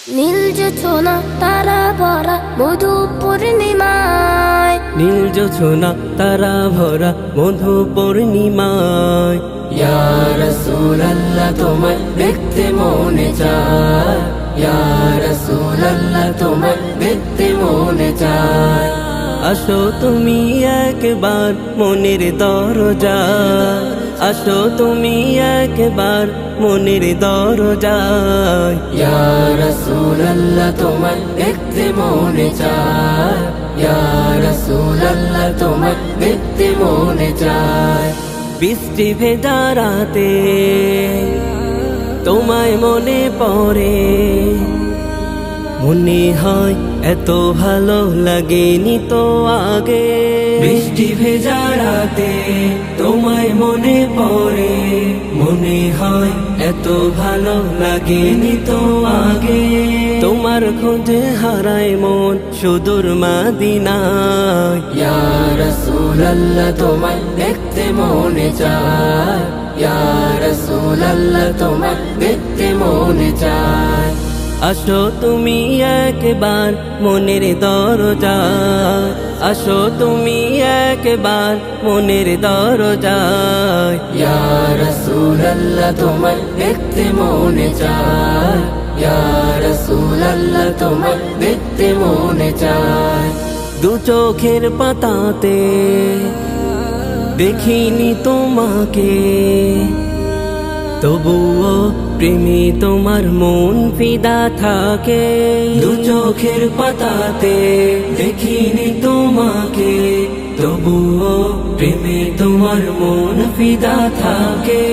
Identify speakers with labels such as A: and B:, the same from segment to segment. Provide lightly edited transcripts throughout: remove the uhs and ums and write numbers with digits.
A: নীল জোছনা তারা ভরা মধু পূর্ণিমায়,
B: নীল জোছনা তারা ভরা মধু পূর্ণিমায়।
C: ইয়া রাসূলুল্লাহ তোমায় দেখতে মনে চায়, ইয়া রাসূলুল্লাহ তোমায় দেখতে মনে চায়।
B: আসো তুমি একবার মনের দরজায়, আসো তুমি একবার মনের দরজায়।
C: ইয়া রাসূলুল্লাহ তোমায় দেখতে মনে চায়, ইয়া রাসূলুল্লাহ তোমায় দেখতে মনে চায়।
B: বৃষ্টি ভেজা রাতে তোমায় মনে পড়ে, মনে হয় এত ভালো লাগেনি তো আগে। বৃষ্টি ভেজা রাতে তোমায় মনে পড়ে, মনে হয় এত ভালো লাগেনি তো আগে। তোমার খোঁজে হারায় মন সুদূর মদিনায়।
C: ইয়া রাসূলুল্লাহ তোমায় দেখতে মনে চায়, ইয়া রাসূলুল্লাহ তোমায় দেখতে মনে চায়।
B: আসো তুমি একবার মনের দরজায়, আসো তুমি একবার মনের দরজায়।
C: ইয়া রাসূলুল্লাহ তোমায় দেখতে মনে চায়, ইয়া রাসূলুল্লাহ তোমায় দেখতে মনে চায়।
B: দু চোখের পাতাতে দেখিনি তোমাকে, তবুও প্রেমে তোমার মন ফিদা থাকে। দু চোখের পাতাতে দেখিনি তোমাকে, তবুও প্রেমে তোমার মন ফিদা থাকে।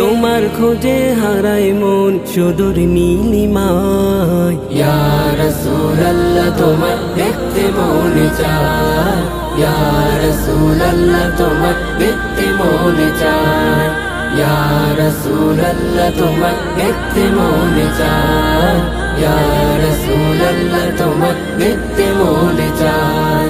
B: তোমার খোঁজে হারায় মন সুদূর নীলিমায়।
C: ইয়া রাসূলুল্লাহ তোমায় দেখতে মনে চায়, ইয়া রাসূলুল্লাহ তোমায় দেখতে মনে চায়। ইয়া রাসূলুল্লাহ তোমায় দেখতে মনে চায়, ইয়া রাসূলুল্লাহ তোমায় দেখতে মনে চায়।